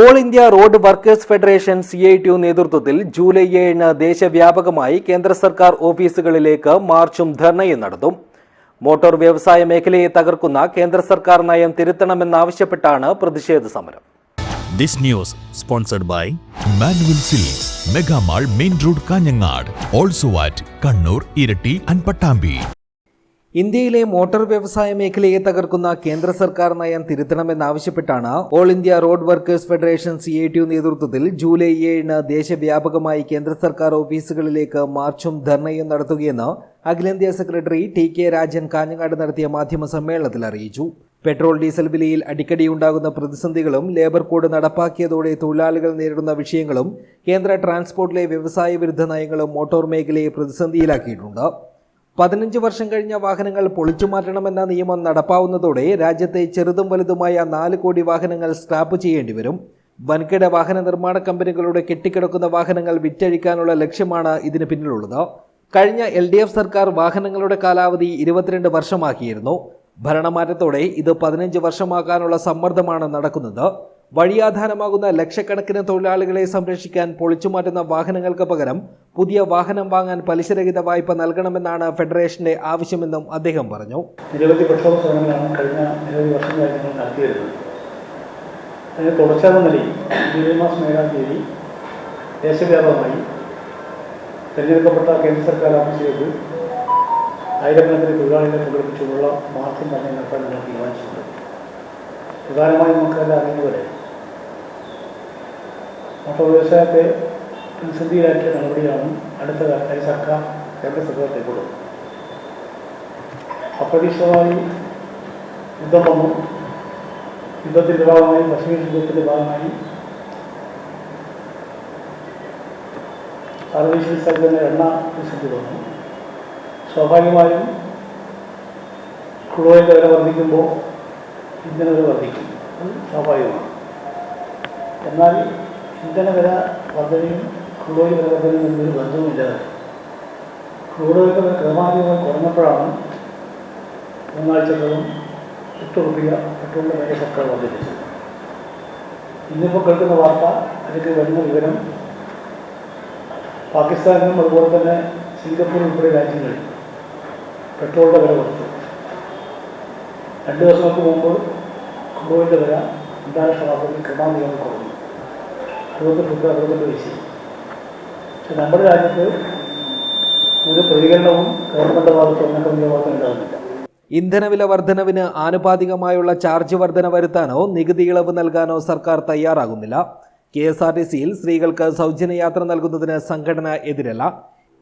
All India road workers federation CITU നേതൃത്വത്തിൽ July 7 ദേശവ്യാപകമായി കേന്ദ്ര സർക്കാർ ഓഫീസുകളിലേക്ക് മാർച്ചും ധർണയും നടത്തും. മോട്ടോർ വ്യവസായ മേഖലയെ തകർക്കുന്ന കേന്ദ്ര സർക്കാർ നയം തിരുത്തണമെന്നാവശ്യപ്പെട്ടാണ് പ്രതിഷേധ സമരം. This news sponsored by Manual Silks, Mega Mall, Main Road, Kanyangad, also at Kannur, Irati and Pattambi. ഇന്ത്യയിലെ മോട്ടോർ വ്യവസായ മേഖലയെ തകർക്കുന്ന കേന്ദ്ര സർക്കാർ നയം തിരുത്തണമെന്നാവശ്യപ്പെട്ടാണ് all India road workers federation CITU നേതൃത്വത്തിൽ ജൂലൈ 7 ദേശവ്യാപകമായി കേന്ദ്ര സർക്കാർ ഓഫീസുകളിലേക്ക് മാർച്ചും ധർണയും നടത്തുകയെന്ന് അഖിലേന്ത്യാ സെക്രട്ടറി TK രാജൻ കാഞ്ഞങ്ങാട് നടത്തിയ മാധ്യമ സമ്മേളനത്തിൽ അറിയിച്ചു. പെട്രോൾ ഡീസൽ വിലയിൽ അടിക്കടി ഉണ്ടാകുന്ന പ്രതിസന്ധികളും ലേബർ കോഡ് നടപ്പാക്കിയതോടെ തൊഴിലാളികൾ നേരിടുന്ന വിഷയങ്ങളും കേന്ദ്ര ട്രാൻസ്പോർട്ടിലെ വ്യവസായ വിരുദ്ധ നയങ്ങളും മോട്ടോർ മേഖലയെ പ്രതിസന്ധിയിലാക്കിയിട്ടുണ്ട്. 15 വർഷം കഴിഞ്ഞ വാഹനങ്ങൾ പൊളിച്ചുമാറ്റണമെന്ന നിയമം നടപ്പാവുന്നതോടെ രാജ്യത്തെ ചെറുതും വലുതുമായ 4 കോടി വാഹനങ്ങൾ സ്ക്രാപ്പ് ചെയ്യേണ്ടി വരും. വൻകിട വാഹന നിർമ്മാണ കമ്പനികളുടെ കെട്ടിക്കിടക്കുന്ന വാഹനങ്ങൾ വിറ്റഴിക്കാനുള്ള ലക്ഷ്യമാണ് ഇതിന് പിന്നിലുള്ളത്. കഴിഞ്ഞ LDF സർക്കാർ വാഹനങ്ങളുടെ കാലാവധി 22 വർഷമാക്കിയിരുന്നു. ഭരണമാറ്റത്തോടെ ഇത് 15 വർഷമാക്കാനുള്ള സമ്മർദ്ദമാണ് നടക്കുന്നത്. വഴിയാധാരമാകുന്ന ലക്ഷക്കണക്കിന് തൊഴിലാളികളെ സംരക്ഷിക്കാൻ പൊളിച്ചുമാറ്റുന്ന വാഹനങ്ങൾക്ക് പകരം പുതിയ വാഹനം വാങ്ങാൻ പലിശരഹിത വായ്പ നൽകണമെന്നാണ് ഫെഡറേഷന്റെ ആവശ്യമെന്നും അദ്ദേഹം പറഞ്ഞു. നിരവധി പ്രക്ഷോഭ സമരങ്ങളാണ് കഴിഞ്ഞ നിരവധി വർഷങ്ങളായി ഞങ്ങൾ നടത്തിവരുന്നത്. അതിന് തുടർച്ചയായ നിലയിൽ ജൂലൈ മാസം 7 തീയതി ദേശവ്യാപകമായി തെരഞ്ഞെടുക്കപ്പെട്ട കേന്ദ്ര സർക്കാർ ഓഫീസുകൾക്ക് ആയിരക്കണക്കിന് തൊഴിലാളികളെ പങ്കെടുപ്പിച്ചുള്ള മാർച്ചും തന്നെ നടത്താൻ ഞങ്ങൾ തീരുമാനിച്ചിട്ടുണ്ട്. പ്രധാനമായും നമുക്കെല്ലാം അറിയുന്നതുപോലെ മോട്ടോർ വ്യവസായത്തെ പ്രതിസന്ധിയിലാക്കിയ നടപടിയാണ് അടുത്ത കാലത്തായി സർക്കാർ കേന്ദ്ര സർക്കാർ കൈക്കൊള്ളുന്നത്. അപ്രതീക്ഷിതമായി യുദ്ധം വന്നു. യുദ്ധത്തിൻ്റെ ഭാഗമായി പശ്ചിമ യുദ്ധത്തിൻ്റെ ഭാഗമായി സാർവദേശീയ സ്ഥലത്തിന് എണ്ണ പ്രതിസന്ധി വന്നു. സ്വാഭാവികമായും ക്രൂഡ് ഓയിലിൻ്റെ വില വർദ്ധിക്കുമ്പോൾ ഇന്ധന വില വർദ്ധിക്കും, അത് സ്വാഭാവികമാണ്. എന്നാൽ ഇന്ധന വില വർദ്ധനയും ക്രൂഡ് ഓയിൽ വില വർദ്ധനയും എന്നൊരു ബന്ധവുമില്ലാതെ ക്രൂഡ് ഓയിൽ വില ക്രമാതീതമായി കുറഞ്ഞപ്പോഴാണ് 3 ആഴ്ചകളും 8 രൂപ പെട്രോളിൻ്റെ വില സർക്കാർ വർദ്ധിപ്പിച്ചത്. ഇന്നിപ്പോൾ കേൾക്കുന്ന വാർത്ത, അല്ലെങ്കിൽ വരുന്ന വിവരം, പാകിസ്ഥാനിലും അതുപോലെ തന്നെ സിംഗപ്പൂർ ഉൾപ്പെടെ രാജ്യങ്ങളിൽ പെട്രോളിൻ്റെ വില വർദ്ധിച്ചു. 2 ദിവസങ്ങൾക്ക് മുമ്പ് ക്രൂഡ് ഓയിലിൻ്റെ വില അന്താരാഷ്ട്ര മാർക്കറ്റിൽ ക്രമാതീതമായി കുറഞ്ഞു. 68 പൈസ. പക്ഷെ നമ്മുടെ രാജ്യത്ത് ഒരു പ്രതികരണവും ഗവൺമെൻറ് ഭാഗത്ത് ഉന്നതങ്ങളുടെ ഭാഗത്ത് ഉണ്ടാകുന്നില്ല. ഇന്ധനവില വർധനവിന് ആനുപാതികമായുള്ള ചാർജ് വർധന വരുത്താനോ നികുതി ഇളവ് നൽകാനോ സർക്കാർ തയ്യാറാകുന്നില്ല. KSRTCയിൽ സ്ത്രീകൾക്ക് സൗജന്യ യാത്ര നൽകുന്നതിന് സംഘടന എതിരല്ല.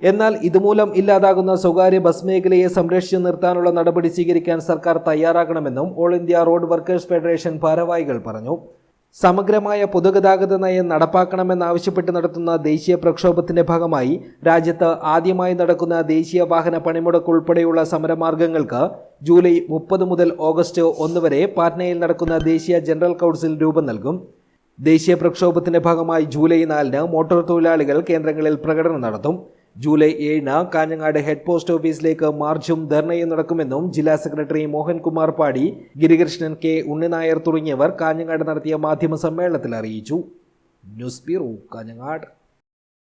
എന്നാൽ ഇതുമൂലം ഇല്ലാതാകുന്ന സ്വകാര്യ ബസ് മേഖലയെ സംരക്ഷിച്ചു നിർത്താനുള്ള നടപടി സ്വീകരിക്കാൻ സർക്കാർ തയ്യാറാകണമെന്നും all India road workers federation ഭാരവാഹികൾ പറഞ്ഞു. സമഗ്രമായ പൊതുഗതാഗത നയം നടപ്പാക്കണമെന്നാവശ്യപ്പെട്ട് നടത്തുന്ന ദേശീയ പ്രക്ഷോഭത്തിന്റെ ഭാഗമായി രാജ്യത്ത് ആദ്യമായി നടക്കുന്ന ദേശീയ വാഹന പണിമുടക്ക് ഉൾപ്പെടെയുള്ള സമരമാർഗങ്ങൾക്ക് ജൂലൈ 30 മുതൽ ഓഗസ്റ്റ് 1 വരെ പാറ്റ്നയിൽ നടക്കുന്ന ദേശീയ ജനറൽ കൗൺസിൽ രൂപം നൽകും. ദേശീയ പ്രക്ഷോഭത്തിന്റെ ഭാഗമായി ജൂലൈ 4 മോട്ടോർ തൊഴിലാളികൾ കേന്ദ്രങ്ങളിൽ പ്രകടനം നടത്തും. ജൂലൈ 7 കാഞ്ഞങ്ങാട് ഹെഡ് പോസ്റ്റ് ഓഫീസിലേക്ക് മാർച്ചും ധർണയും നടക്കുമെന്നും ജില്ലാ സെക്രട്ടറി മോഹൻകുമാർ പാടി, ഗിരികൃഷ്ണൻ K. ഉണ്ണിനായർ തുടങ്ങിയവർ കാഞ്ഞങ്ങാട് നടത്തിയ മാധ്യമ സമ്മേളനത്തിൽ അറിയിച്ചു. News bureau, Kanhangad.